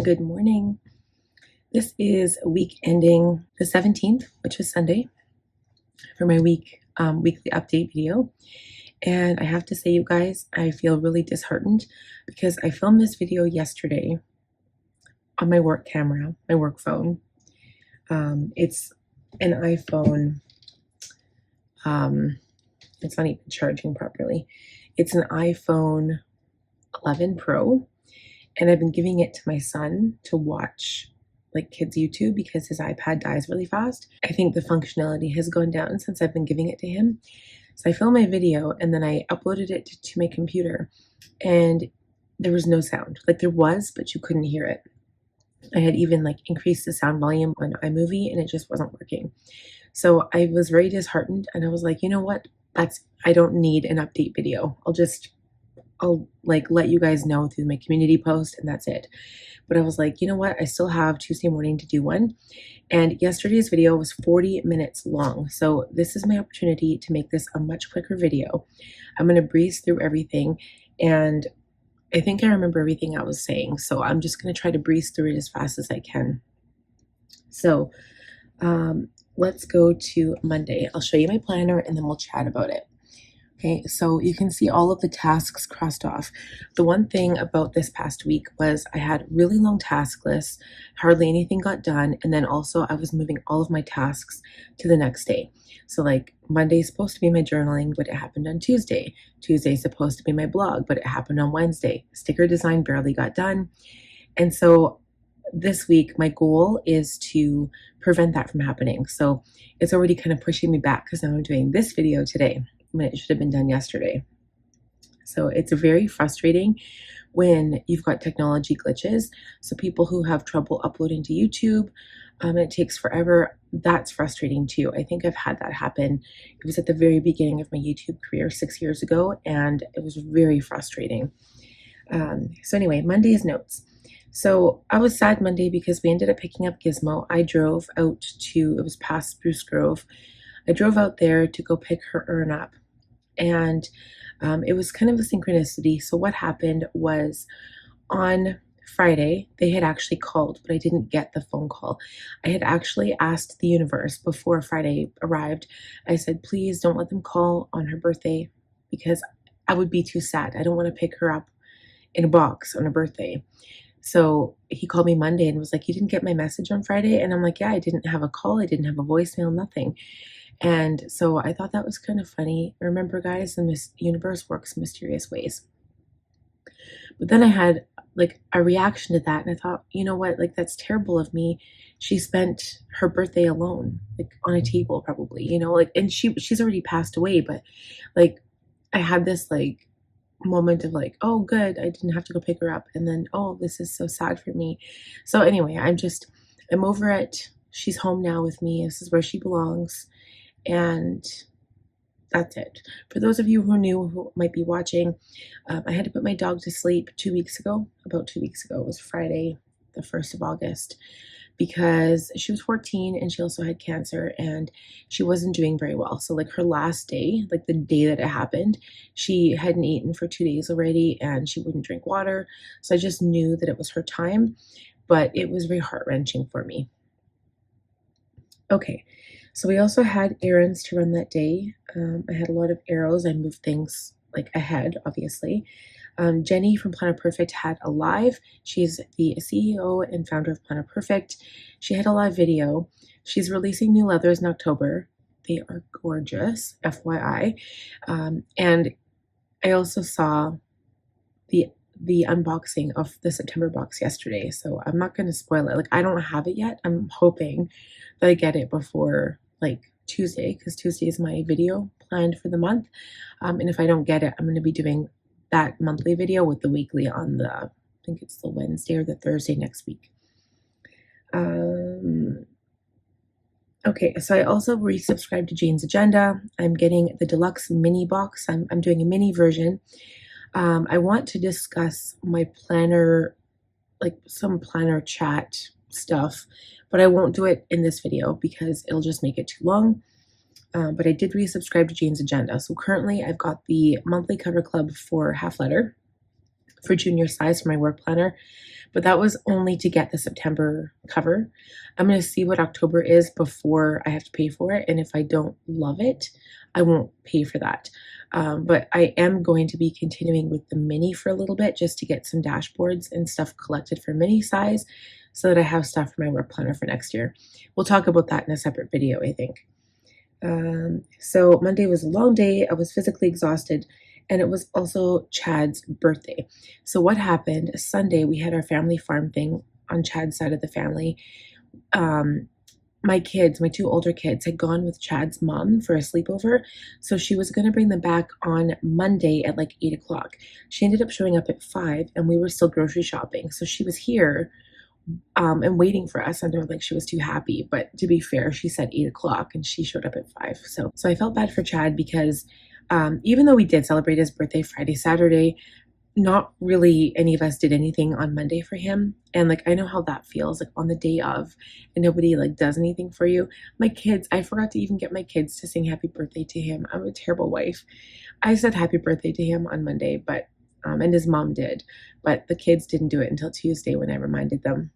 Good morning. This is week ending the 17th, which is Sunday, for my weekly update video. And I have to say, you guys, I feel really disheartened because I filmed this video yesterday on my work camera, my work phone. It's an iPhone. It's not even charging properly. It's an iPhone 11 Pro, and I've been giving it to my son to watch like kids YouTube because his iPad dies really fast. I think the functionality has gone down since I've been giving it to him. So I filmed my video and then I uploaded it to my computer, and there was no sound. Like there was, but you couldn't hear it. I had even like increased the sound volume on iMovie and it just wasn't working. So I was very disheartened and I was like, you know what? I don't need an update video. I'll like let you guys know through my community post and that's it. But I was like, you know what? I still have Tuesday morning to do one. And yesterday's video was 40 minutes long. So this is my opportunity to make this a much quicker video. I'm going to breeze through everything, and I think I remember everything I was saying. So I'm just going to try to breeze through it as fast as I can. So let's go to Monday. I'll show you my planner and then we'll chat about it. Okay, so you can see all of the tasks crossed off. The one thing about this past week was I had really long task lists, hardly anything got done, and then also I was moving all of my tasks to the next day. So like Monday is supposed to be my journaling, but it happened on Tuesday. Tuesday is supposed to be my blog, but it happened on Wednesday. Sticker design barely got done. And so this week, my goal is to prevent that from happening. So it's already kind of pushing me back because now I'm doing this video today when it should have been done yesterday. So it's very frustrating when you've got technology glitches. So people who have trouble uploading to YouTube and it takes forever, that's frustrating too. I think I've had that happen. It was at the very beginning of my YouTube career 6 years ago, and it was very frustrating. So anyway, Monday's notes. So I was sad Monday because we ended up picking up Gizmo. I drove out to, it was past Spruce Grove. I drove out there to go pick her urn up. And it was kind of a synchronicity. So what happened was on Friday, they had actually called, but I didn't get the phone call. I had actually asked the universe before Friday arrived. I said, please don't let them call on her birthday because I would be too sad. I don't want to pick her up in a box on her birthday. So he called me Monday and was like, you didn't get my message on Friday? And I'm like, yeah, I didn't have a call. I didn't have a voicemail, nothing. And so I thought that was kind of funny. Remember, guys, the universe works in mysterious ways. But then I had like a reaction to that, and I thought, you know what, like that's terrible of me. She spent her birthday alone, like on a table probably, you know, like, and she's already passed away, but like I had this like moment of like, oh good, I didn't have to go pick her up, and then oh, this is so sad for me. So anyway, I'm over it. She's home now with me. This is where she belongs. And that's it. For those of you who might be watching, I had to put my dog to sleep 2 weeks ago. About 2 weeks ago. It was Friday, the 1st of August, because she was 14 and she also had cancer and she wasn't doing very well. So like her last day, like the day that it happened, she hadn't eaten for 2 days already and she wouldn't drink water. So I just knew that it was her time, but it was very heart-wrenching for me. Okay. So we also had errands to run that day. I had a lot of arrows. I moved things like ahead, obviously. Jenny from Planet Perfect had a live. She's the CEO and founder of Planet Perfect. She had a live video. She's releasing new leathers in October. They are gorgeous, FYI. And I also saw the unboxing of the September box yesterday. So I'm not going to spoil it. Like I don't have it yet. I'm hoping that I get it before like Tuesday, because Tuesday is my video planned for the month. And if I don't get it, I'm going to be doing that monthly video with the weekly on the, I think it's the Wednesday or the Thursday next week. Okay, so I also resubscribed to Jane's Agenda. I'm getting the deluxe mini box. I'm doing a mini version. I want to discuss my planner, like some planner chat stuff, but I won't do it in this video because it'll just make it too long. But I did resubscribe to Jane's Agenda. So currently I've got the monthly cover club for half letter for junior size for my work planner. but that was only to get the September cover. I'm going to see what October is before I have to pay for it. And if I don't love it, I won't pay for that. But I am going to be continuing with the mini for a little bit just to get some dashboards and stuff collected for mini size so that I have stuff for my work planner for next year. We'll talk about that in a separate video, I think. So Monday was a long day. I was physically exhausted, and it was also Chad's birthday. So what happened, Sunday, we had our family farm thing on Chad's side of the family. My kids, my two older kids, had gone with Chad's mom for a sleepover. So she was going to bring them back on Monday at like 8 o'clock. She ended up showing up at 5, and we were still grocery shopping. So she was here and waiting for us. And like she was too happy. But to be fair, she said 8 o'clock and she showed up at 5. So I felt bad for Chad because even though we did celebrate his birthday Friday, Saturday, not really any of us did anything on Monday for him. And like I know how that feels, like on the day of and nobody like does anything for you. My kids, I forgot to even get my kids to sing happy birthday to him. I'm a terrible wife. I said happy birthday to him on Monday, but and his mom did, but the kids didn't do it until Tuesday when I reminded them.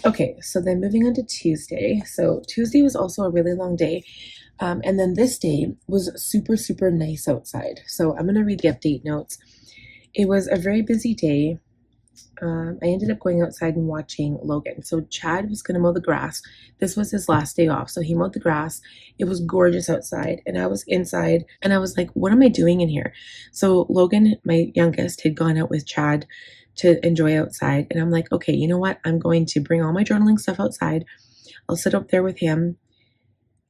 Okay, so then moving on to Tuesday. So Tuesday was also a really long day. And then this day was super, super nice outside. So I'm going to read the update notes. It was a very busy day. I ended up going outside and watching Logan. So Chad was going to mow the grass. This was his last day off. So he mowed the grass. It was gorgeous outside. And I was inside and I was like, what am I doing in here? So Logan, my youngest, had gone out with Chad to enjoy outside. And I'm like, okay, you know what? I'm going to bring all my journaling stuff outside. I'll sit up there with him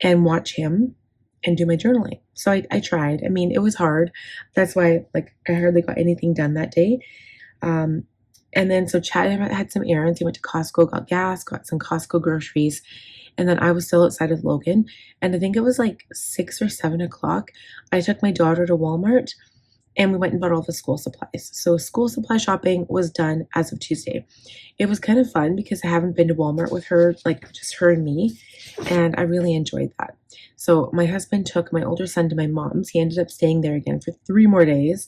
and watch him and do my journaling. So I tried. I mean, it was hard. That's why like I hardly got anything done that day. And then so Chad had some errands. He went to Costco, got gas, got some Costco groceries. And then I was still outside of Logan. And I think it was like 6 or 7 o'clock. I took my daughter to Walmart and we went and bought all the school supplies. So school supply shopping was done as of Tuesday. It was kind of fun because I haven't been to Walmart with her, like just her and me. And I really enjoyed that. So my husband took my older son to my mom's. He ended up staying there again for 3 more days.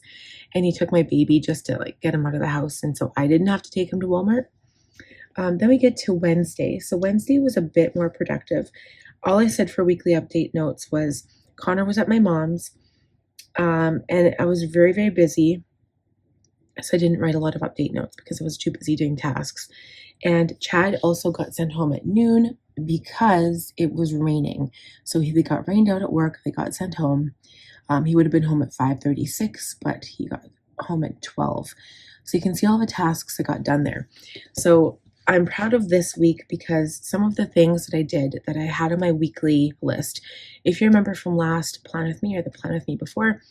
And he took my baby just to like get him out of the house. And so I didn't have to take him to Walmart. Then we get to Wednesday. So Wednesday was a bit more productive. All I said for weekly update notes was Connor was at my mom's. And I was very, very busy. So I didn't write a lot of update notes because I was too busy doing tasks. And Chad also got sent home at noon because it was raining. So they got rained out at work. They got sent home. He would have been home at 5:36, but he got home at 12. So you can see all the tasks that got done there. So I'm proud of this week because some of the things that I did that I had on my weekly list, if you remember from last Plan With Me or the Plan With Me before,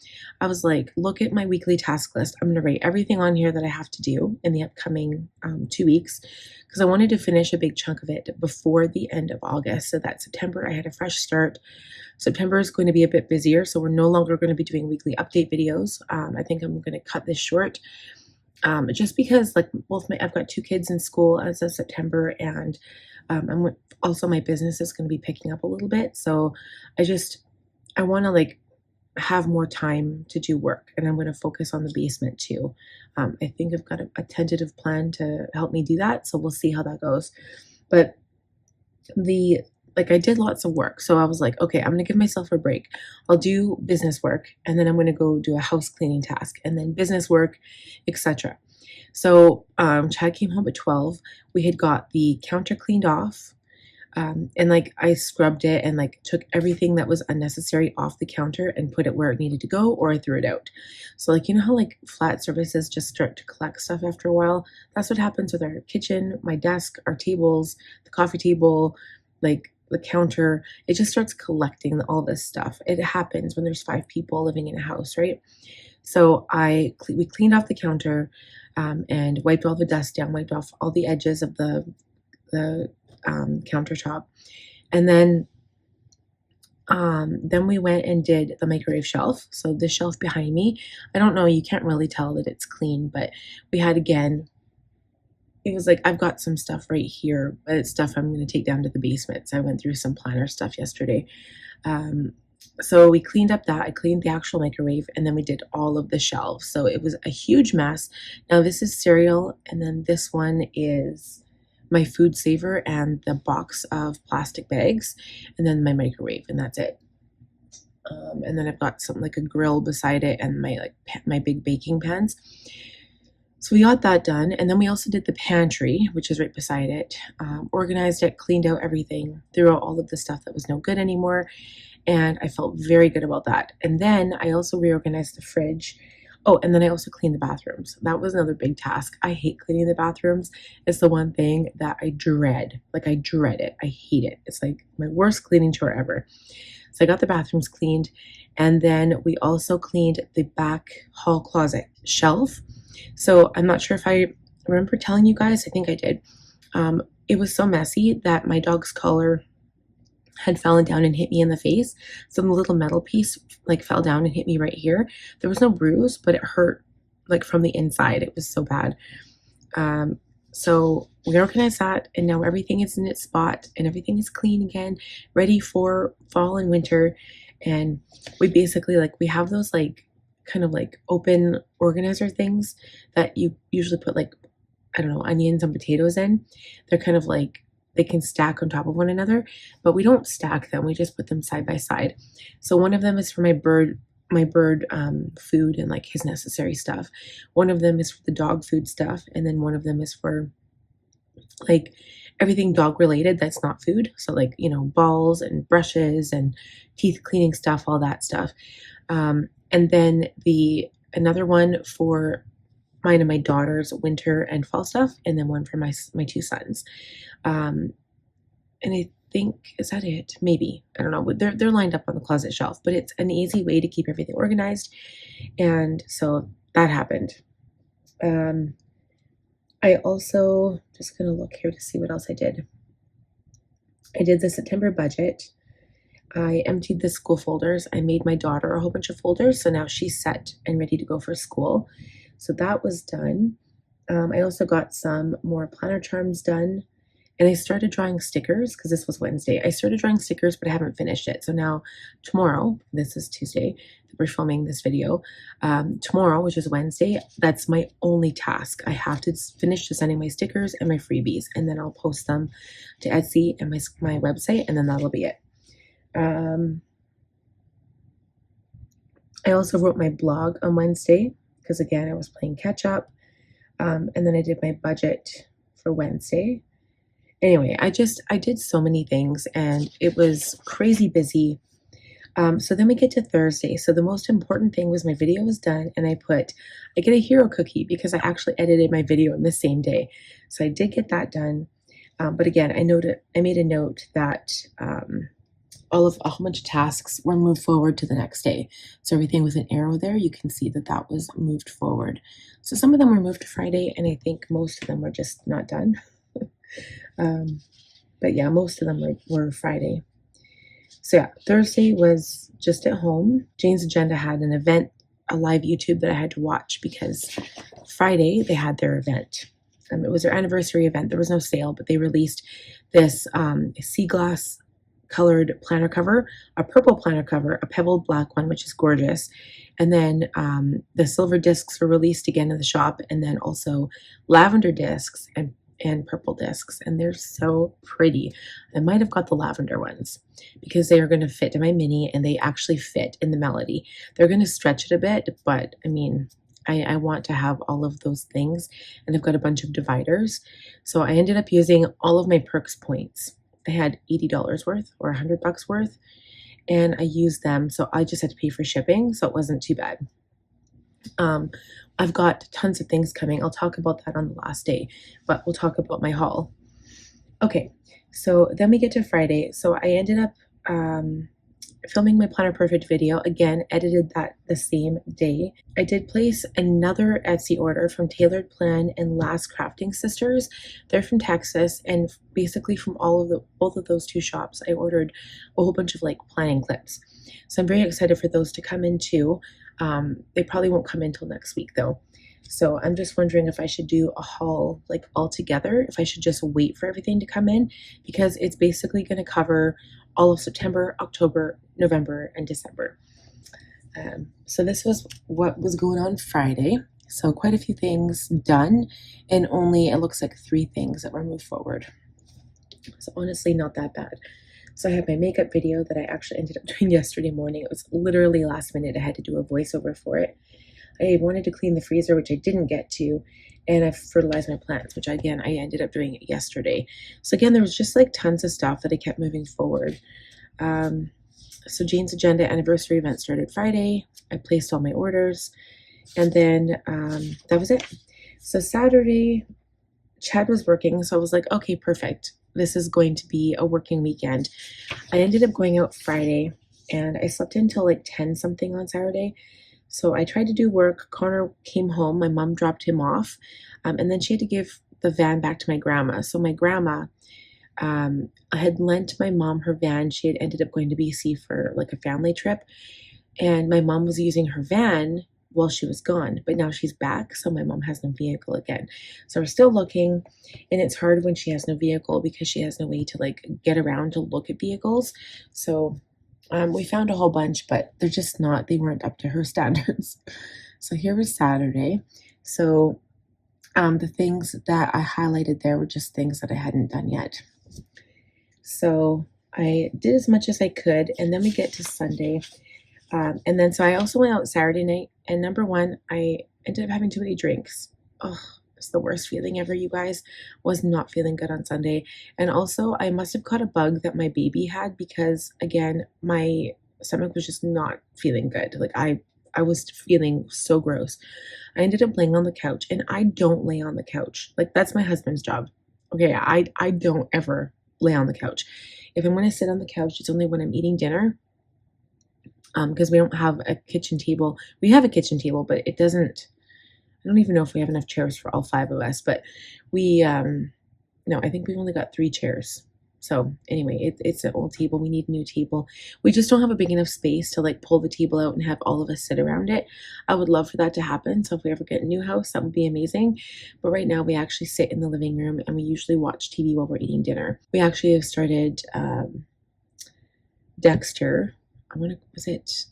I was like, look at my weekly task list. I'm going to write everything on here that I have to do in the upcoming 2 weeks because I wanted to finish a big chunk of it before the end of August so that September I had a fresh start. September is going to be a bit busier, so we're no longer going to be doing weekly update videos. I think I'm going to cut this short. Just because like I've got 2 kids in school as of September and also my business is going to be picking up a little bit. So I want to like have more time to do work and I'm going to focus on the basement too. I think I've got a tentative plan to help me do that. So we'll see how that goes. But I did lots of work. So I was like, okay, I'm going to give myself a break. I'll do business work and then I'm going to go do a house cleaning task and then business work, etc. So Chad came home at 12. We had got the counter cleaned off and like I scrubbed it and like took everything that was unnecessary off the counter and put it where it needed to go or I threw it out. So like, you know how like flat surfaces just start to collect stuff after a while? That's what happens with our kitchen, my desk, our tables, the coffee table, like the counter. It just starts collecting all this stuff. It happens when there's 5 people living in a house, right? So we cleaned off the counter and wiped all the dust down, wiped off all the edges of the countertop. And then we went and did the microwave shelf. So the shelf behind me, I don't know, you can't really tell that it's clean, but we had again, it was like, I've got some stuff right here, but it's stuff I'm going to take down to the basement. So I went through some planner stuff yesterday. So we cleaned up that. I cleaned the actual microwave, and then we did all of the shelves. So it was a huge mess. Now this is cereal, and then this one is my food saver and the box of plastic bags, and then my microwave, and that's it. And then I've got something like a grill beside it, and my big baking pans. So we got that done, and then we also did the pantry, which is right beside it. Organized it, cleaned out everything, threw out all of the stuff that was no good anymore, and I felt very good about that. And then I also reorganized the fridge. Oh, and then I also cleaned the bathrooms. That was another big task. I hate cleaning the bathrooms. It's the one thing that I dread. Like, I dread it. I hate it. It's like my worst cleaning chore ever. So I got the bathrooms cleaned, and then we also cleaned the back hall closet shelf. So I'm not sure if I remember telling you guys. I think I did. It was so messy that my dog's collar had fallen down and hit me in the face. So the little metal piece like fell down and hit me right here. There was no bruise, but it hurt like from the inside. It was so bad. So we organized that, and now everything is in its spot and everything is clean again, ready for fall and winter. And we basically we have those like kind of like open organizer things that you usually put like, I don't know, onions and potatoes in. They're kind of like, they can stack on top of one another, but we don't stack them. We just put them side by side. So one of them is for my bird food and like his necessary stuff. One of them is for the dog food stuff, and then one of them is for like everything dog related that's not food. So like, you know, balls and brushes and teeth cleaning stuff, all that stuff. And then another one for mine and my daughter's winter and fall stuff, and then one for my two sons. And I think, is that it? Maybe. I don't know. They're lined up on the closet shelf, but it's an easy way to keep everything organized. And so that happened. I also, just going to look here to see what else I did. I did the September budget. I emptied the school folders. I made my daughter a whole bunch of folders, so now she's set and ready to go for school. So that was done. I also got some more planner charms done, and I started drawing stickers because this was Wednesday. I started drawing stickers, but I haven't finished it. So now tomorrow, this is Tuesday, we're filming this video. Tomorrow, which is Wednesday, that's my only task. I have to finish sending my stickers and my freebies, and then I'll post them to Etsy and my website, and then that'll be it. I also wrote my blog on Wednesday because again I was playing catch up, and then I did my budget for Wednesday. Anyway, I did so many things, and it was crazy busy. So then we get to Thursday. So the most important thing was my video was done, and I get a hero cookie because I actually edited my video in the same day. So I did get that done. But again, I made a note that a whole bunch of tasks were moved forward to the next day. So everything with an arrow there, you can see that was moved forward. So some of them were moved to Friday, and I think most of them were just not done. But yeah, most of them were Friday. So yeah, Thursday was just at home. Jane's Agenda had an event, a live YouTube that I had to watch because Friday they had their event. It was their anniversary event. There was no sale, but they released this sea glass colored planner cover, a purple planner cover, a pebbled black one, which is gorgeous. And then the silver discs were released again in the shop, and then also lavender discs and purple discs, and they're so pretty. I might have got the lavender ones because they are going to fit in my mini, and they actually fit in the Melody. They're going to stretch it a bit, but I mean, I want to have all of those things, and I've got a bunch of dividers. So I ended up using all of my Perks points. I had $80 worth or $100 worth, and I used them. So I just had to pay for shipping, so it wasn't too bad. I've got tons of things coming. I'll talk about that on the last day, but we'll talk about my haul. Okay, so then we get to Friday. So I ended up filming my Planner Perfect video. Again, edited that the same day. I did place another Etsy order from Tailored Plan and Last Crafting Sisters. They're from Texas, and basically from both of those two shops, I ordered a whole bunch of like planning clips. So I'm very excited for those to come in too. They probably won't come in till next week though. So I'm just wondering if I should do a haul like all together, if I should just wait for everything to come in, because it's basically going to cover all of September, October, November, and December. So this was what was going on Friday. So quite a few things done, and only it looks like 3 things that were moved forward. So honestly, not that bad. So I have my makeup video that I actually ended up doing yesterday morning. It was literally last minute. I had to do a voiceover for it. I wanted to clean the freezer, which I didn't get to, and I fertilized my plants, which again, I ended up doing yesterday. So again, there was just like tons of stuff that I kept moving forward. So Jane's Agenda anniversary event started Friday. I placed all my orders, and then that was it. So Saturday, Chad was working, so I was like, okay, perfect. This is going to be a working weekend. I ended up going out Friday, and I slept until like 10 something on Saturday. So I tried to do work. Connor came home. My mom dropped him off, and then she had to give the van back to my grandma. So my grandma had lent my mom her van. She had ended up going to BC for like a family trip, and my mom was using her van while she was gone, but now she's back, so my mom has no vehicle again. So we're still looking, and it's hard when she has no vehicle because she has no way to like get around to look at vehicles. So we found a whole bunch, but they're just not, they weren't up to her standards. So here was Saturday. So the things that I highlighted there were just things that I hadn't done yet. So I did as much as I could, and then we get to Sunday. And then so I also went out Saturday night, and number one, I ended up having too many drinks. Oh, it's the worst feeling ever, you guys. Was not feeling good on Sunday. And also I must have caught a bug that my baby had, because again, my stomach was just not feeling good. Like I was feeling so gross. I ended up laying on the couch, and I don't lay on the couch. Like that's my husband's job. Okay, I don't ever lay on the couch. If I'm going to sit on the couch, it's only when I'm eating dinner. Because we don't have a kitchen table. We have a kitchen table, but it doesn't, I don't even know if we have enough chairs for all 5 of us, but we, no, I think we've only got 3 chairs. So anyway, it's an old table. We need a new table. We just don't have a big enough space to like pull the table out and have all of us sit around it. I would love for that to happen. So if we ever get a new house, that would be amazing. But right now we actually sit in the living room, and we usually watch TV while we're eating dinner. We actually have started Dexter. Was it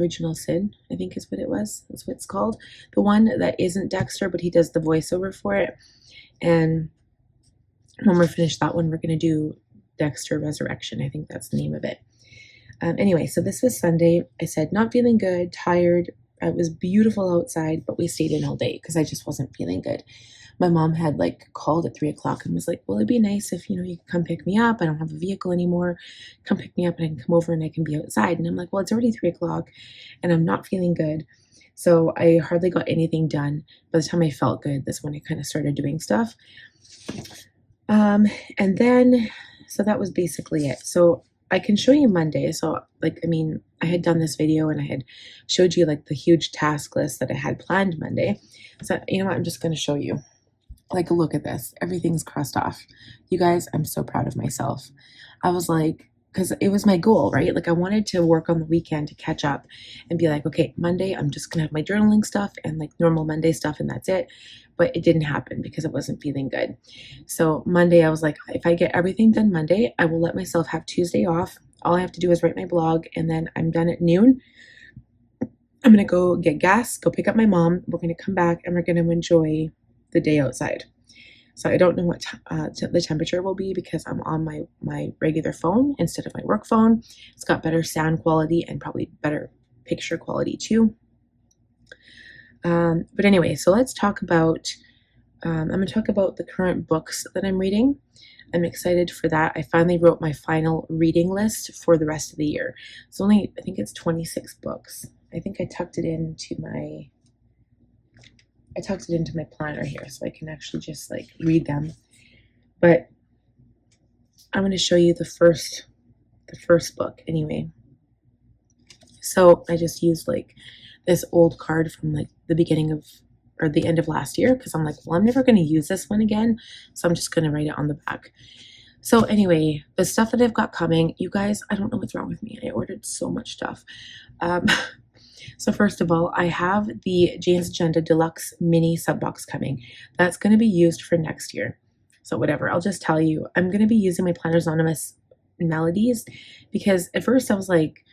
Original Sin? I think is what it was. That's what it's called. The one that isn't Dexter, but he does the voiceover for it. And when we're finished that one, we're going to do Dexter Resurrection. I think that's the name of it. Anyway, so this was Sunday. I said, not feeling good, tired. It was beautiful outside, but we stayed in all day because I just wasn't feeling good. My mom had like called at 3 o'clock and was like, well, it'd be nice if, you could come pick me up. I don't have a vehicle anymore. Come pick me up and I can come over and I can be outside. And I'm like, well, it's already 3 o'clock and I'm not feeling good. So I hardly got anything done. By the time I felt good, that's when I kind of started doing stuff. And then, so that was basically it. So I can show you Monday. So I had done this video and I had showed you like the huge task list that I had planned Monday. So you know what, I'm just going to show you. Like, look at this. Everything's crossed off. You guys, I'm so proud of myself. I was like, because it was my goal, right? Like I wanted to work on the weekend to catch up and be like, okay, Monday, I'm just going to have my journaling stuff and like normal Monday stuff and that's it. But it didn't happen because I wasn't feeling good. So Monday, I was like, if I get everything done Monday, I will let myself have Tuesday off. All I have to do is write my blog, and then I'm done at noon. I'm going to go get gas, go pick up my mom. We're going to come back and we're going to enjoy the day outside. So I don't know what the temperature will be because I'm on my regular phone instead of my work phone. It's got better sound quality and probably better picture quality too. But anyway, so let's talk about, I'm going to talk about the current books that I'm reading. I'm excited for that. I finally wrote my final reading list for the rest of the year. It's only, I think it's 26 books. I think I tucked it into my planner here so I can actually just like read them. But I'm going to show you the first book anyway. So I just used like this old card from like the beginning of, or the end of last year, because I'm like, well, I'm never going to use this one again. So I'm just going to write it on the back. So anyway, the stuff that I've got coming, you guys, I don't know what's wrong with me. I ordered so much stuff. So first of all, I have the Jane's Agenda Deluxe Mini Subbox coming. That's going to be used for next year. So whatever, I'll just tell you, I'm going to be using my Planners Anonymous melodies, because at first I was like,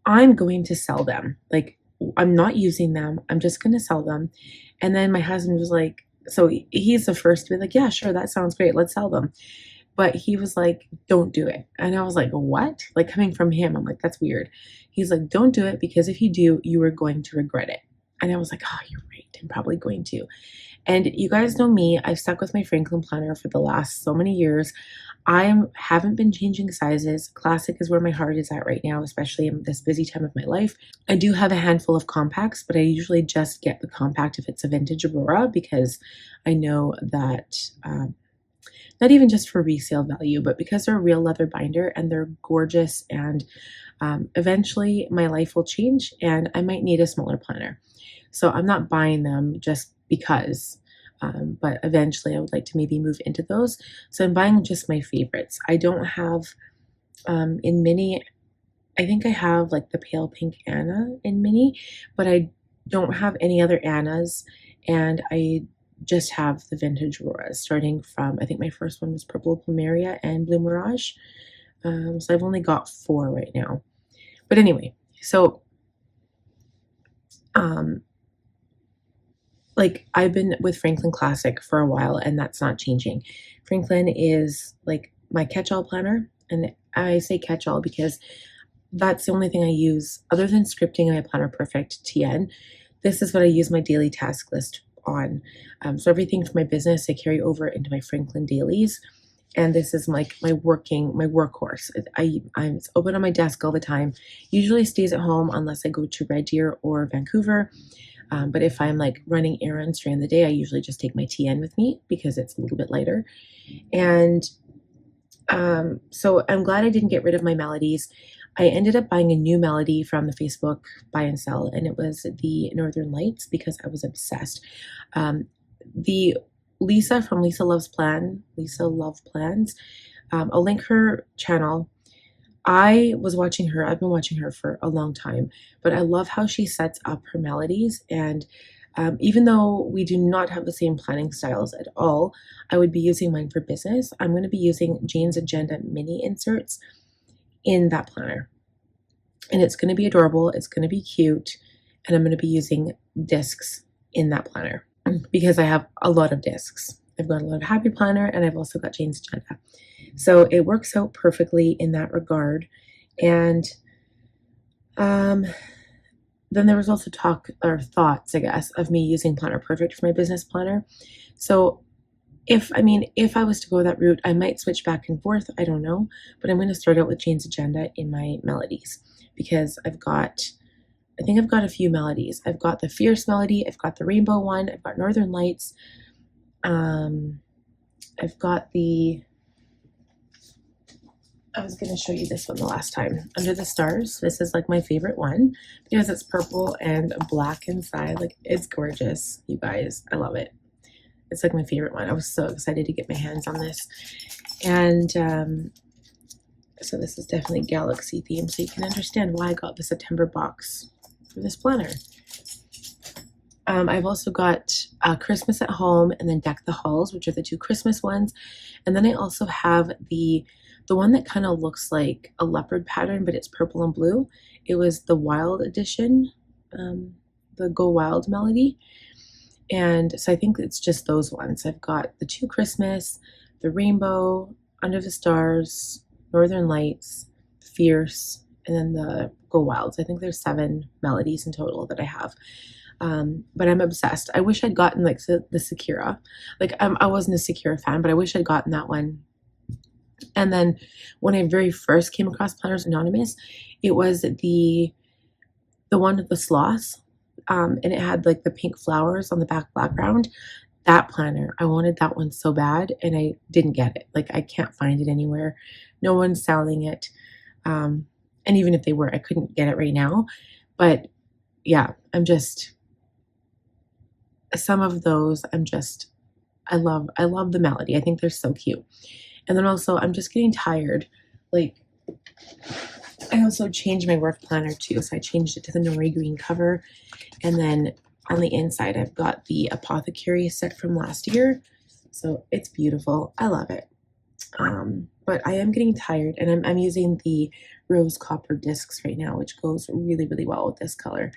I'm going to sell them. Like, I'm not using them. I'm just going to sell them. And then my husband was like, so he's the first to be like, yeah, sure, that sounds great. Let's sell them. But he was like, don't do it. And I was like, what? Like, coming from him, I'm like, that's weird. He's like, don't do it, because if you do, you are going to regret it. And I was like, oh, you're right. I'm probably going to. And you guys know me, I've stuck with my Franklin planner for the last so many years. I haven't been changing sizes. Classic is where my heart is at right now, especially in this busy time of my life. I do have a handful of compacts, but I usually just get the compact if it's a vintage Aurora, because I know that, not even just for resale value, but because they're a real leather binder and they're gorgeous, and eventually my life will change and I might need a smaller planner. So I'm not buying them just because, but eventually I would like to maybe move into those. So I'm buying just my favorites. I don't have, in mini, I think I have like the pale pink Anna in mini, but I don't have any other Annas, and I just have the vintage Auroras, starting from, I think my first one was Purple Plumeria and Blue Mirage. So I've only got 4 right now. But anyway, so like, I've been with Franklin Classic for a while, and that's not changing. Franklin is like my catch-all planner, and I say catch-all because that's the only thing I use other than scripting my Planner Perfect TN. This is what I use my daily task list on. So everything for my business I carry over into my Franklin dailies, and this is like my workhorse. I'm open on my desk all the time. Usually stays at home unless I go to Red Deer or Vancouver. But if I'm like running errands during the day, I usually just take my TN with me because it's a little bit lighter. And so I'm glad I didn't get rid of my melodies. I ended up buying a new melody from the Facebook buy and sell, and it was the Northern Lights, because I was obsessed. The Lisa from Lisa Love Plans, I'll link her channel. I've been watching her for a long time, but I love how she sets up her melodies. And even though we do not have the same planning styles at all, I would be using mine for business. I'm going to be using Jane's Agenda mini inserts in that planner. And it's going to be adorable. It's going to be cute. And I'm going to be using discs in that planner because I have a lot of discs. I've got a lot of Happy Planner, and I've also got Jane's Agenda. So it works out perfectly in that regard. And then there was also thoughts, I guess, of me using Planner Perfect for my business planner. So if I was to go that route, I might switch back and forth. I don't know. But I'm going to start out with Jane's Agenda in my melodies, because I think I've got a few melodies. I've got the Fierce melody. I've got the Rainbow one. I've got Northern Lights. I've got I was going to show you this one the last time. Under the Stars. This is like my favorite one because it's purple and black inside. Like, it's gorgeous, you guys. I love it. It's like my favorite one. I was so excited to get my hands on this. And so this is definitely Galaxy themed, so you can understand why I got the September box for this planner. I've also got Christmas at Home and then Deck the Halls, which are the 2 Christmas ones. And then I also have the one that kind of looks like a leopard pattern, but it's purple and blue. It was the Wild edition, the Go Wild melody. And so I think it's just those ones. I've got the 2 Christmas, the Rainbow, Under the Stars, Northern Lights, Fierce, and then the Go Wilds. I think there's 7 melodies in total that I have. But I'm obsessed. I wish I'd gotten like the Sakura. Like, I wasn't a Sakura fan, but I wish I'd gotten that one. And then when I very first came across Planners Anonymous, it was the one with the sloths, and it had like the pink flowers on the background. That planner, I wanted that one so bad, and I didn't get it. Like, I can't find it anywhere. No one's selling it. And even if they were, I couldn't get it right now. But yeah, some of those, I love the melody. I think they're so cute. And then also, I'm just getting tired. Like, I also changed my work planner too. So I changed it to the Nori green cover. And then on the inside, I've got the Apothecary set from last year. So it's beautiful. I love it. but I am getting tired, and I'm using the rose copper discs right now, which goes really, really well with this color.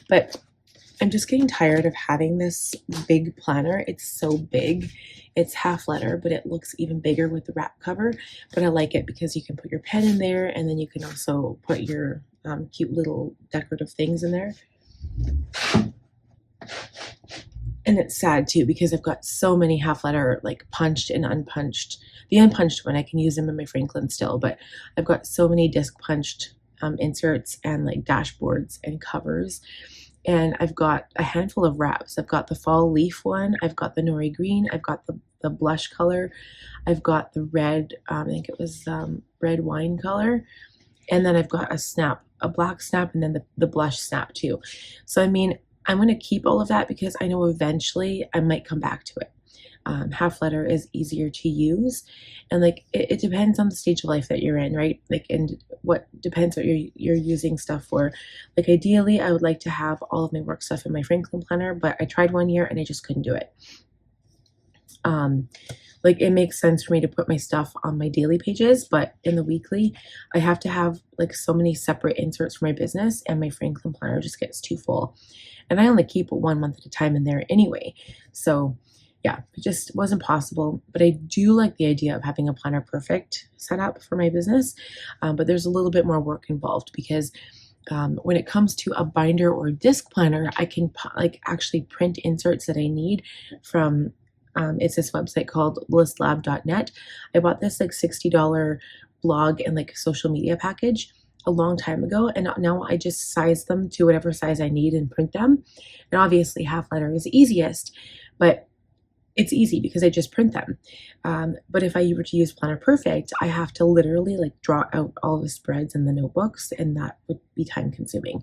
But I'm just getting tired of having this big planner. It's so big. It's half letter, but it looks even bigger with the wrap cover. But I like it because you can put your pen in there, and then you can also put your cute little decorative things in there. And it's sad too because I've got so many half letter, like punched and unpunched. The unpunched one, I can use them in my Franklin still, but I've got so many disc punched inserts and like dashboards and covers. And I've got a handful of wraps. I've got the fall leaf one. I've got the nori green. I've got the blush color. I've got the red, I think it was red wine color. And then I've got a snap, a black snap, and then the blush snap too. So, I mean, I'm going to keep all of that because I know eventually I might come back to it. Half letter is easier to use, and like it depends on the stage of life that you're in, right? Like, and what depends what you're using stuff for. Like, ideally I would like to have all of my work stuff in my Franklin planner, but I tried one year and I just couldn't do it. Like, it makes sense for me to put my stuff on my daily pages, but in the weekly I have to have like so many separate inserts for my business, and my Franklin planner just gets too full, and I only keep 1 month at a time in there anyway. So yeah, it just wasn't possible. But I do like the idea of having a Planner Perfect set up for my business. But there's a little bit more work involved because when it comes to a binder or a disc planner, I can like actually print inserts that I need from, it's this website called blisslab.net. I bought this like $60 blog and like social media package a long time ago, and now I just size them to whatever size I need and print them. And obviously half letter is easiest, but it's easy because I just print them. But if I were to use Planner Perfect, I have to literally like draw out all the spreads in the notebooks, and that would be time consuming.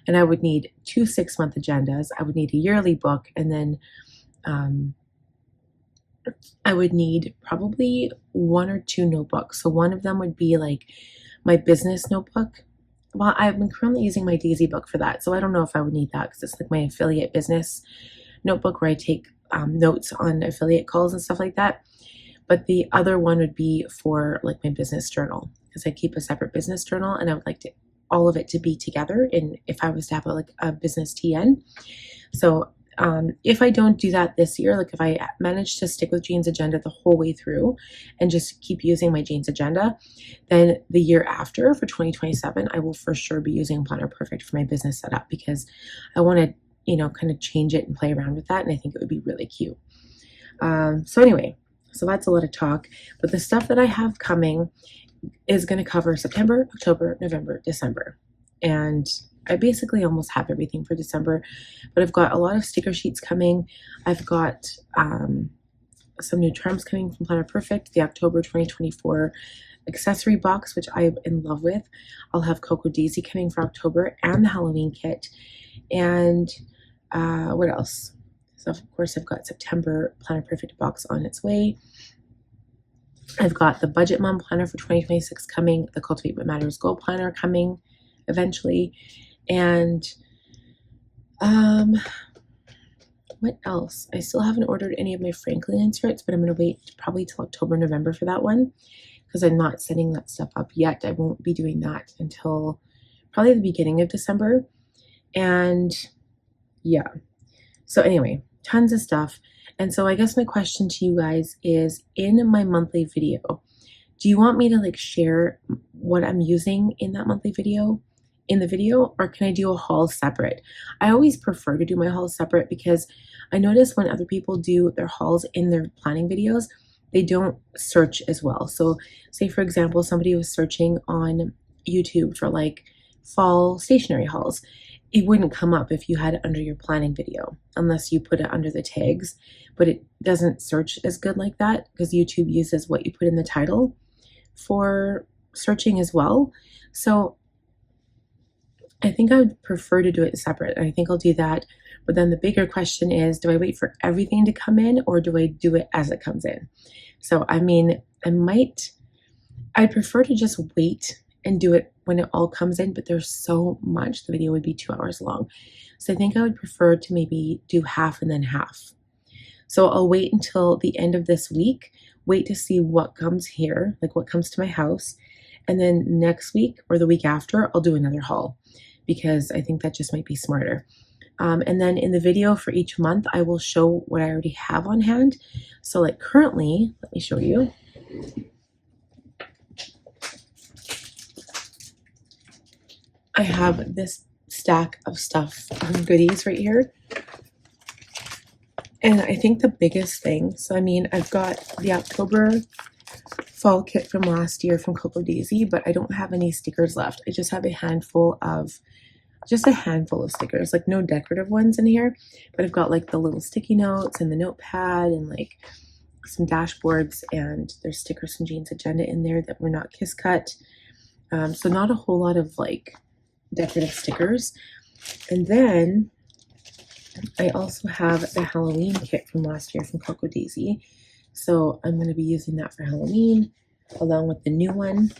And I would need 2 6-month agendas. I would need a yearly book, and then I would need probably 1 or 2 notebooks. So one of them would be like my business notebook. Well, I've been currently using my Daisy book for that, so I don't know if I would need that because it's like my affiliate business notebook where I take notes on affiliate calls and stuff like that. But the other one would be for like my business journal, because I keep a separate business journal, and I would like to all of it to be together. And if I was to have like a business TN, so if I don't do that this year, like if I manage to stick with Jane's agenda the whole way through and just keep using my Jane's agenda, then the year after for 2027, I will for sure be using Planner Perfect for my business setup, because I want to, you know, kind of change it and play around with that. And I think it would be really cute. So anyway, so that's a lot of talk, but the stuff that I have coming is going to cover September, October, November, December. And I basically almost have everything for December, but I've got a lot of sticker sheets coming. I've got some new charms coming from Planner Perfect, the October 2024 accessory box, which I'm in love with. I'll have Cocoa Daisy coming for October, and the Halloween kit. And what else? So of course I've got September Planner Perfect box on its way. I've got the Budget Mom Planner for 2026 coming, the Cultivate What Matters Goal Planner coming eventually. And what else? I still haven't ordered any of my Franklin inserts, but I'm going to wait probably till October, November for that one, because I'm not setting that stuff up yet. I won't be doing that until probably the beginning of December. And yeah, so anyway, tons of stuff. And so I guess my question to you guys is, in my monthly video, do you want me to like share what I'm using in that monthly video in the video, or can I do a haul separate? I always prefer to do my hauls separate because I notice when other people do their hauls in their planning videos, they don't search as well. So say for example, somebody was searching on YouTube for like fall stationery hauls. It wouldn't come up if you had it under your planning video, unless you put it under the tags, but it doesn't search as good like that because YouTube uses what you put in the title for searching as well. So I think I would prefer to do it separate. I think I'll do that. But then the bigger question is, do I wait for everything to come in, or do I do it as it comes in? So, I mean, I'd prefer to just wait and do it when it all comes in, but there's so much, the video would be 2 hours long. So I think I would prefer to maybe do half and then half. So I'll wait until the end of this week wait to see what comes here, like what comes to my house. And then next week or the week after, I'll do another haul because I think that just might be smarter. And then in the video for each month, I will show what I already have on hand. So like currently, let me show you. I have this stack of stuff, goodies right here. And I think the biggest thing, so I mean, I've got the October fall kit from last year from Cocoa Daisy, but I don't have any stickers left. I just have a handful of stickers, like no decorative ones in here, but I've got like the little sticky notes and the notepad and like some dashboards, and there's stickers from Jane's Agenda in there that were not kiss cut. So not a whole lot of like decorative stickers. And then I also have the Halloween kit from last year from Cocoa Daisy. So I'm going to be using that for Halloween along with the new one.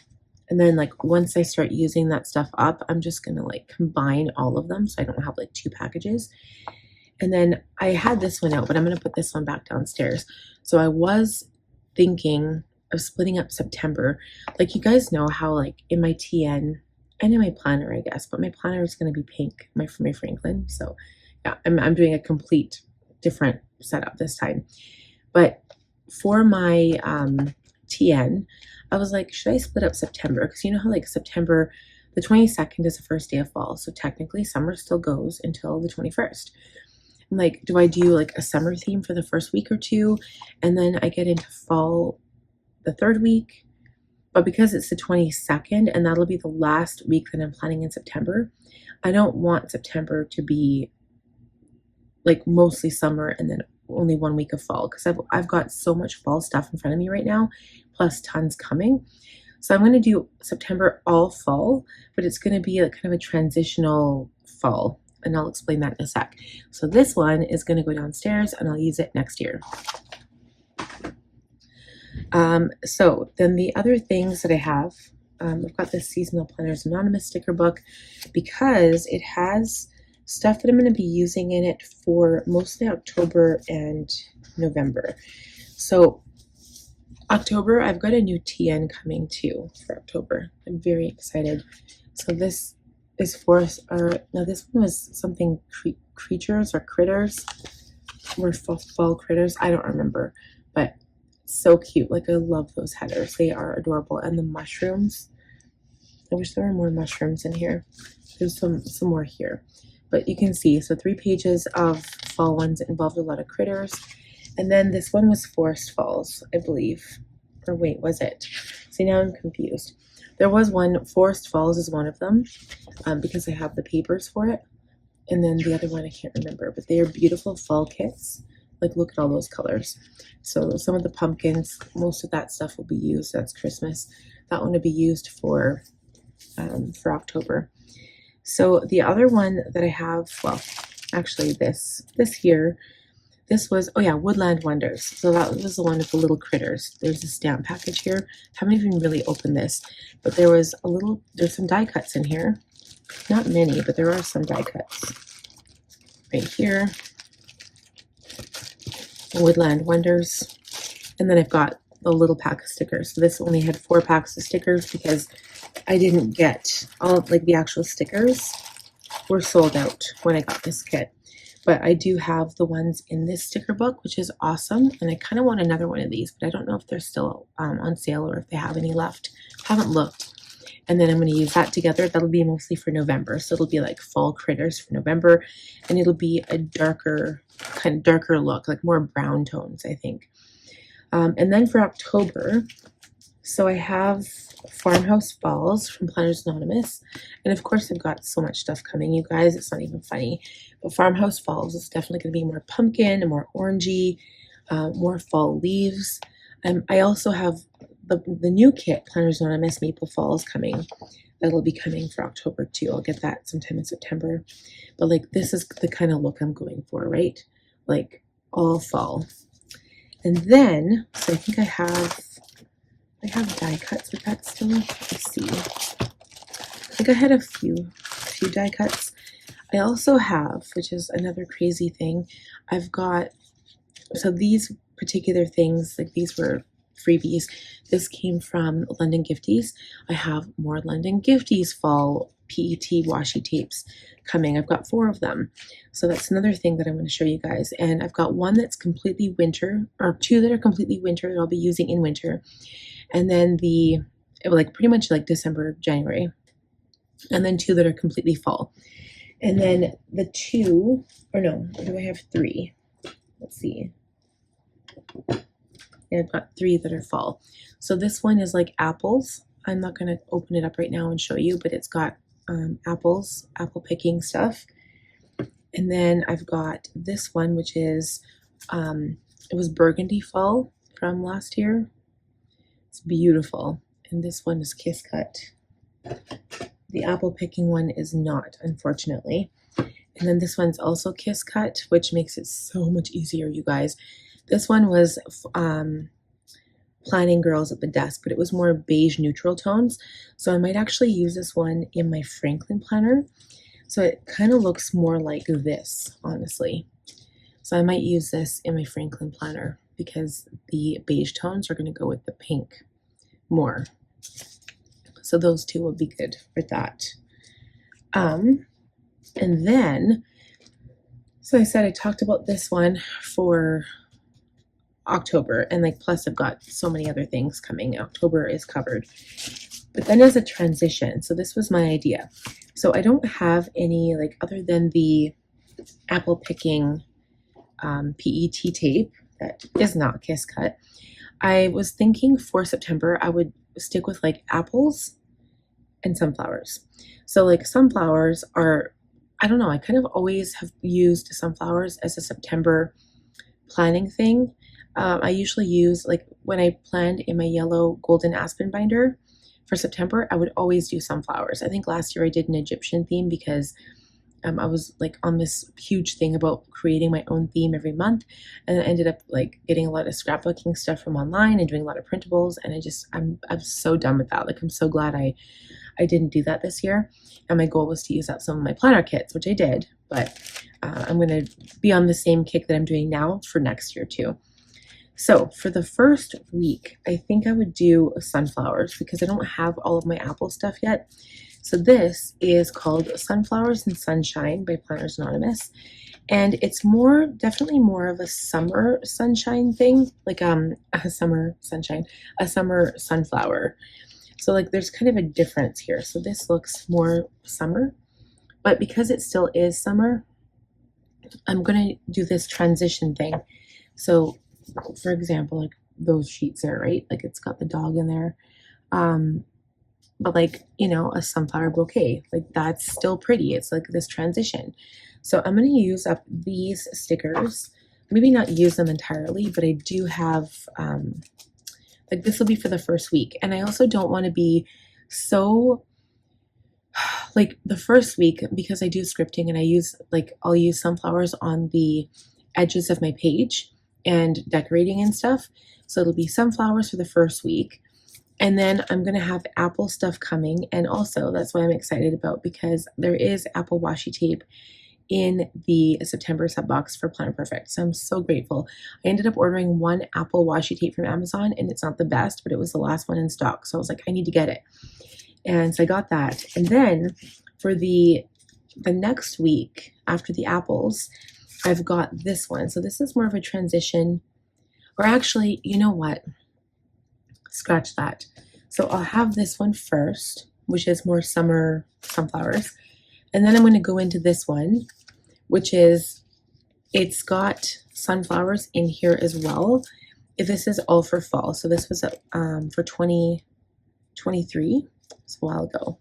And then like once I start using that stuff up, I'm just going to like combine all of them so I don't have like 2 packages. And then I had this one out, but I'm going to put this one back downstairs. So I was thinking of splitting up September. Like you guys know how like in my TN and in my planner, I guess, but my planner is going to be pink for my Franklin. So yeah, I'm doing a complete different setup this time. But for my TN, I was like, should I split up September? Because you know how like September, the 22nd is the first day of fall. So technically summer still goes until the 21st. I'm like, do I do like a summer theme for the first week or two? And then I get into fall the 3rd week. But because it's the 22nd and that'll be the last week that I'm planning in September, I don't want September to be like mostly summer and then only 1 week of fall, because I've got so much fall stuff in front of me right now, plus tons coming. So I'm going to do September all fall, but it's going to be like kind of a transitional fall, and I'll explain that in a sec. So this one is going to go downstairs and I'll use it next year. So then the other things that I have, I've got this Seasonal Planners Anonymous sticker book because it has stuff that I'm going to be using in it for mostly October and November. So October, I've got a new TN coming too for October. I'm very excited. So this is for, now this one was something creatures or critters, or fall critters. I don't remember, but so cute. Like I love those headers. They are adorable. And the mushrooms. I wish there were more mushrooms in here. There's some more here. But you can see, so 3 pages of fall ones that involved a lot of critters. And then this one was Forest Falls, I believe. Or wait, was it? See, now I'm confused. There was one, Forest Falls is one of them, because I have the papers for it. And then the other one, I can't remember. But they are beautiful fall kits. Like, look at all those colors. So some of the pumpkins, most of that stuff will be used. That's Christmas. That one will be used for October. So the other one that I have, well, actually this here, this was, oh yeah, Woodland Wonders. So that was the one with the little critters. There's a stamp package here. Haven't even really opened this, but there's some die cuts in here. Not many, but there are some die cuts. Right here. Woodland Wonders. And then I've got a little pack of stickers. So this only had 4 packs of stickers because I didn't get all of like the actual stickers were sold out when I got this kit. But I do have the ones in this sticker book, which is awesome. And I kind of want another one of these, but I don't know if they're still on sale or if they have any left. Haven't looked. And then I'm going to use that together. That'll be mostly for November. So it'll be like fall critters for November. And it'll be a darker look, like more brown tones, I think. And then for October, so I have Farmhouse Falls from Planners Anonymous. And of course, I've got so much stuff coming, you guys. It's not even funny. But Farmhouse Falls is definitely going to be more pumpkin and more orangey, more fall leaves. I also have the new kit, Planners Anonymous Maple Falls, coming. That'll be coming for October too. I'll get that sometime in September. But like, this is the kind of look I'm going for, right? Like all fall. And then, so I think I have die cuts with that still. Let's see. I think I had a few die cuts. I also have, which is another crazy thing, I've got, so these particular things, like these were freebies. This came from London Gifties. I have more London Gifties fall PET washi tapes coming. I've got 4 of them. So that's another thing that I'm going to show you guys. And I've got one that's completely winter, or 2 that are completely winter that I'll be using in winter. And then like pretty much like December, January. And then 2 that are completely fall. And then the 2, or no, do I have 3? Let's see. Yeah, I've got 3 that are fall. So this one is like apples. I'm not going to open it up right now and show you, but it's got apples, apple picking stuff. And then I've got this one, which is, it was burgundy fall from last year. It's beautiful. And this one is kiss cut. The apple picking one is not, unfortunately. And then this one's also kiss cut, which makes it so much easier, you guys. This one was planning girls at the desk, but it was more beige neutral tones. So I might actually use this one in my Franklin planner. So it kind of looks more like this, honestly. So I might use this in my Franklin planner because the beige tones are going to go with the pink more. So those 2 will be good for that. And then, so I said I talked about this one for October, and like plus I've got so many other things coming. October is covered. But then as a transition, so this was my idea. So I don't have any, like, other than the apple picking PET tape that is not kiss cut. I was thinking for September I would stick with like apples and sunflowers. So like sunflowers are, I don't know, I kind of always have used sunflowers as a September planning thing. I usually use, like when I planned in my yellow golden aspen binder for September, I would always do sunflowers. I think last year I did an Egyptian theme because I was like on this huge thing about creating my own theme every month, and I ended up like getting a lot of scrapbooking stuff from online and doing a lot of printables, and I'm so done with that. Like I'm so glad I didn't do that this year, and my goal was to use up some of my planner kits, which I did, but I'm going to be on the same kick that I'm doing now for next year too. So for the first week, I think I would do sunflowers because I don't have all of my apple stuff yet. So this is called Sunflowers and Sunshine by Planners Anonymous. And it's definitely more of a summer sunshine thing, like a summer sunshine, a summer sunflower. So like there's kind of a difference here. So this looks more summer, but because it still is summer, I'm going to do this transition thing. So for example, like those sheets there, right? Like it's got the dog in there. But like, you know, a sunflower bouquet, like that's still pretty. It's like this transition. So I'm going to use up these stickers, maybe not use them entirely, but I do have, like this will be for the first week. And I also don't want to be so, like the first week, because I do scripting and I'll use sunflowers on the edges of my page and decorating and stuff. So it'll be sunflowers for the first week. And then I'm going to have apple stuff coming. And also that's what I'm excited about because there is apple washi tape in the September sub box for Planner Perfect. So I'm so grateful. I ended up ordering 1 apple washi tape from Amazon and it's not the best, but it was the last one in stock. So I was like, I need to get it. And so I got that. And then for the next week after the apples, I've got this one. So this is more of a transition, or actually, you know what? Scratch that. So I'll have this one first, which is more summer sunflowers. And then I'm going to go into this one, which is, it's got sunflowers in here as well. This is all for fall. So this was for 2023. It's a while ago.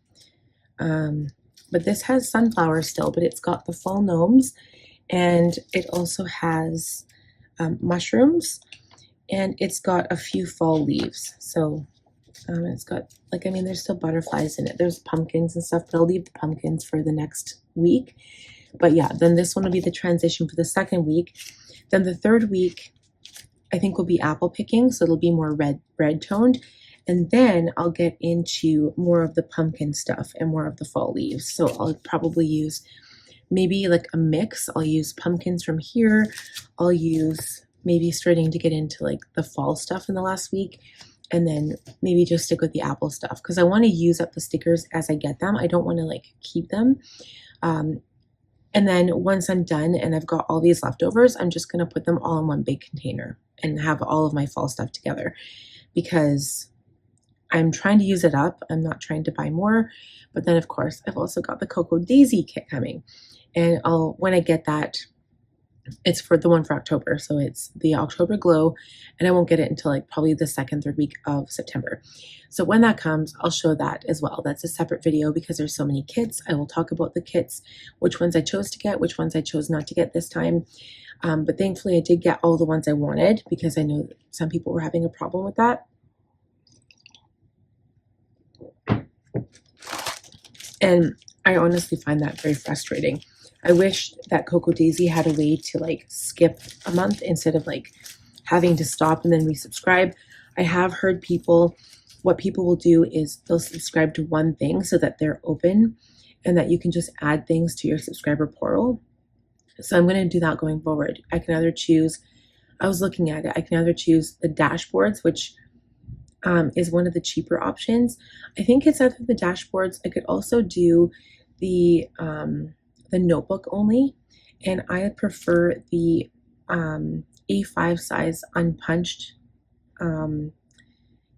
But this has sunflowers still, but it's got the fall gnomes, and it also has mushrooms, and it's got a few fall leaves. So it's got, like, I mean, there's still butterflies in it. There's pumpkins and stuff, but I'll leave the pumpkins for the next week. But yeah, then this one will be the transition for the second week. Then the third week, I think, will be apple picking. So it'll be more red toned. And then I'll get into more of the pumpkin stuff and more of the fall leaves. So I'll probably use maybe like a mix. I'll use pumpkins from here. I'll use maybe starting to get into like the fall stuff in the last week, and then maybe just stick with the apple stuff because I want to use up the stickers as I get them. I don't want to like keep them. And then once I'm done and I've got all these leftovers, I'm just going to put them all in one big container and have all of my fall stuff together because I'm trying to use it up. I'm not trying to buy more. But then, of course, I've also got the Cocoa Daisy kit coming. And when I get that, it's for the one for October. So it's the October Glow, and I won't get it until like probably the second, third week of September. So when that comes, I'll show that as well. That's a separate video because there's so many kits. I will talk about the kits, which ones I chose to get, which ones I chose not to get this time. But thankfully I did get all the ones I wanted because I know that some people were having a problem with that. And I honestly find that very frustrating. I wish that Cocoa Daisy had a way to like skip a month instead of like having to stop and then resubscribe. I have heard what people will do is they'll subscribe to one thing so that they're open and that you can just add things to your subscriber portal. So I'm going to do that going forward. I can either choose, I was looking at it, I can either choose the dashboards, which is one of the cheaper options. I think it's either the dashboards. I could also do the notebook only, and I prefer the A5 size unpunched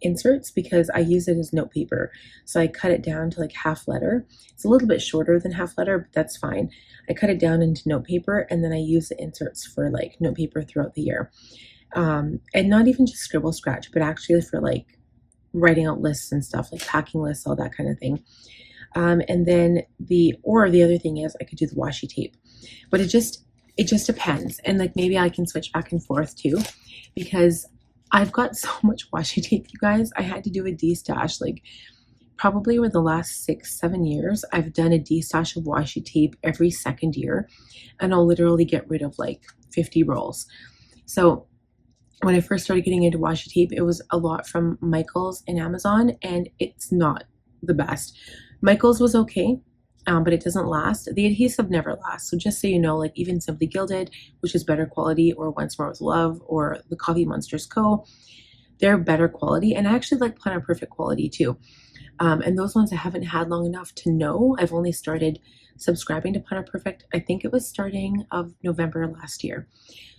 inserts because I use it as note paper. So I cut it down to like half letter. It's a little bit shorter than half letter, but that's fine. I cut it down into note paper and then I use the inserts for like note paper throughout the year. And not even just scribble scratch, but actually for like writing out lists and stuff, like packing lists, all that kind of thing. And then the other thing is I could do the washi tape, but it just depends. And like maybe I can switch back and forth too, because I've got so much washi tape, you guys. I had to do a destash like probably over the last 6-7 years. I've done a destash of washi tape every second year, and I'll literally get rid of like 50 rolls. So when I first started getting into washi tape, it was a lot from Michaels and Amazon, and it's not the best. Michaels was okay, but it doesn't last. The adhesive never lasts. So just so you know, like even Simply Gilded, which is better quality, or Once More with Love, or the Coffee Monsters Co., they're better quality. And I actually like Planet Perfect quality too. And those ones I haven't had long enough to know. I've only started subscribing to Planet Perfect. I think it was starting of November last year.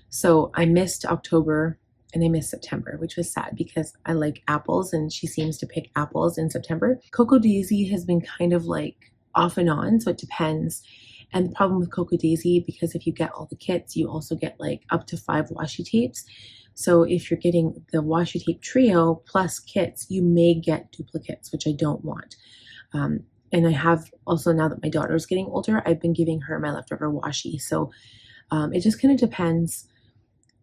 So I missed October and I missed September, which was sad because I like apples and she seems to pick apples in September. Cocoa Daisy has been kind of like off and on, so it depends. And the problem with Cocoa Daisy, because if you get all the kits, you also get like up to 5 washi tapes. So if you're getting the washi tape trio plus kits, you may get duplicates, which I don't want. And I have also, now that my daughter is getting older, I've been giving her my leftover washi. So it just kind of depends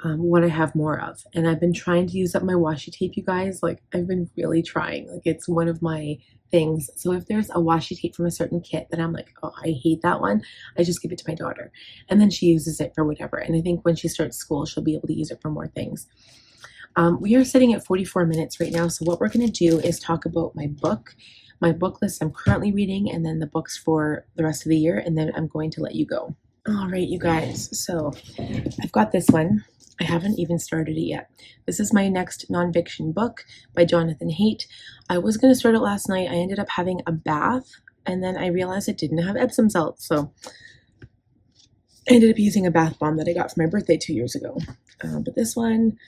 what I have more of. And I've been trying to use up my washi tape, you guys. Like I've been really trying. Like it's one of my things. So if there's a washi tape from a certain kit that I'm like, oh, I hate that one, I just give it to my daughter. And then she uses it for whatever. And I think when she starts school, she'll be able to use it for more things. We are sitting at 44 minutes right now. So what we're going to do is talk about my book list I'm currently reading, and then the books for the rest of the year. And then I'm going to let you go. All right, you guys. So I've got this one. I haven't even started it yet. This is my next nonfiction book by Jonathan Haidt. I was going to start it last night. I ended up having a bath, and then I realized it didn't have Epsom salt. So I ended up using a bath bomb that I got for my birthday 2 years ago. But this one,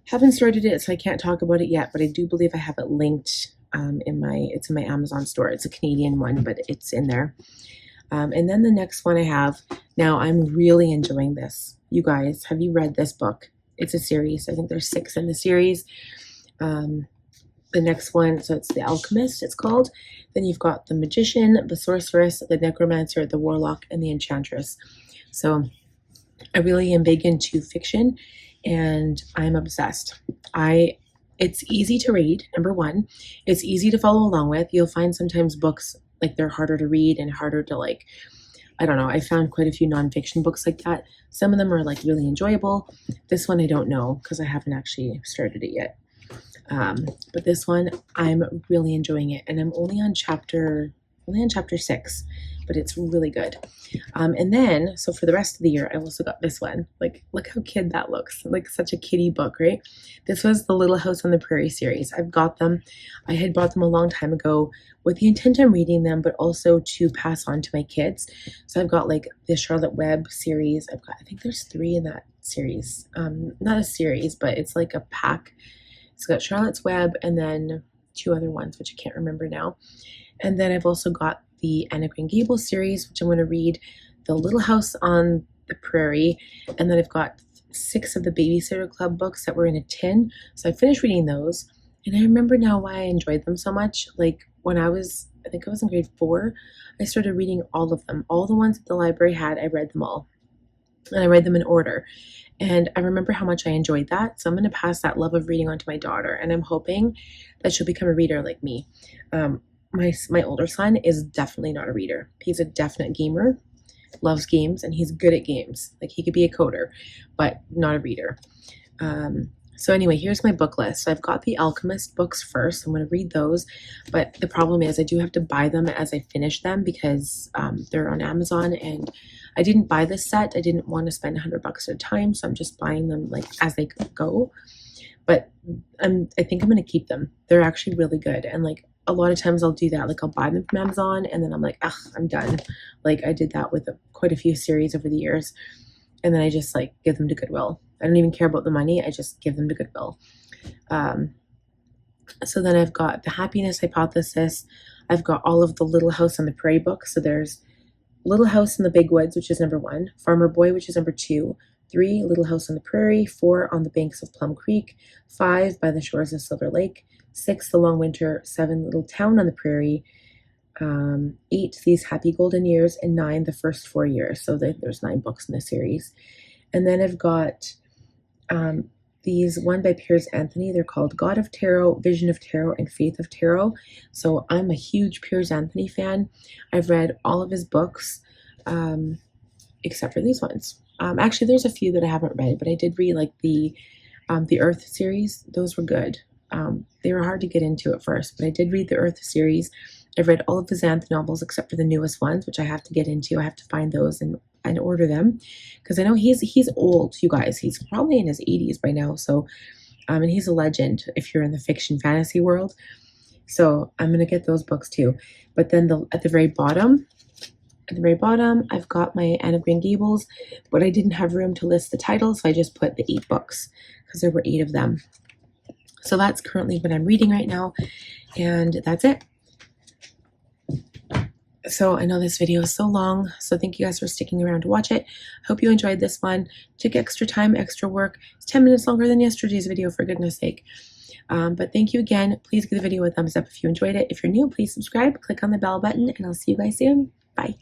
haven't started it, so I can't talk about it yet, but I do believe I have it linked it's in my Amazon store. It's a Canadian one, but it's in there. And then the next one I have, now I'm really enjoying this. You guys, have you read this book? It's a series. I think there's 6 in the series. The next one, so it's The Alchemist, it's called. Then you've got The Magician, The Sorceress, The Necromancer, The Warlock, and The Enchantress. So I really am big into fiction, and I'm obsessed. It's easy to read, number one. It's easy to follow along with. You'll find sometimes books, like they're harder to read and harder to like, I don't know. I found quite a few nonfiction books like that. Some of them are like really enjoyable. This one I don't know because I haven't actually started it yet. But this one I'm really enjoying it, and I'm only on chapter 6, but it's really good. And then, so for the rest of the year, I also got this one. Like, look how kid that looks. Like such a kiddie book, right? This was the Little House on the Prairie series. I've got them. I had bought them a long time ago with the intent of reading them, but also to pass on to my kids. So I've got like the Charlotte Web series. I think there's 3 in that series. Not a series, but it's like a pack. It's got Charlotte's Web and then 2 other ones, which I can't remember now. And then I've also got the Anna Green Gables series, which I'm going to read, the Little House on the Prairie, and then I've got 6 of the Babysitter Club books that were in a tin. So I finished reading those, and I remember now why I enjoyed them so much. Like when I think I was in grade 4, I started reading all of them. All the ones that the library had, I read them all, and I read them in order. And I remember how much I enjoyed that. So I'm going to pass that love of reading on to my daughter, and I'm hoping that she'll become a reader like me. My older son is definitely not a reader. He's a definite gamer, loves games, and he's good at games. Like he could be a coder, but not a reader. So anyway, here's my book list. So I've got the Alchemist books first. I'm going to read those, but the problem is I do have to buy them as I finish them because they're on Amazon, and I didn't buy this set. I didn't want to spend $100 at a time, so I'm just buying them like as they go. But I think I'm going to keep them. They're actually really good, and like a lot of times I'll do that. Like I'll buy them from Amazon and then I'm like, I'm done. Like I did that with quite a few series over the years. And then I just like give them to Goodwill. I don't even care about the money. I just give them to Goodwill. So then I've got the Happiness Hypothesis. I've got all of the Little House on the Prairie books. So there's Little House in the Big Woods, which is number 1. Farmer Boy, which is number 2. 3, Little House on the Prairie. 4, On the Banks of Plum Creek. 5, By the Shores of Silver Lake. 6, The Long Winter. 7, Little Town on the Prairie. 8, These Happy Golden Years. And 9, The First 4 Years. So there's 9 books in the series. And then I've got these, one by Piers Anthony. They're called God of Tarot, Vision of Tarot, and Faith of Tarot. So I'm a huge Piers Anthony fan. I've read all of his books, except for these ones. Actually, there's a few that I haven't read, but I did read like the Earth series. Those were good. They were hard to get into at first, but I did read the Earth series. I've read all of his Xanth novels except for the newest ones, which I have to get into. I have to find those and order them because I know he's old, you guys. He's probably in his 80s by now. So, and he's a legend if you're in the fiction fantasy world. So I'm gonna get those books too. But then at the very bottom, I've got my Anna Green Gables, but I didn't have room to list the titles, so I just put the 8 books because there were 8 of them. So that's currently what I'm reading right now, and that's it. So I know this video is so long, so thank you guys for sticking around to watch it. Hope you enjoyed this one. Took extra time, extra work. It's 10 minutes longer than yesterday's video, for goodness sake. But thank you again. Please give the video a thumbs up if you enjoyed it. If you're new, please subscribe, click on the bell button, and I'll see you guys soon. Bye.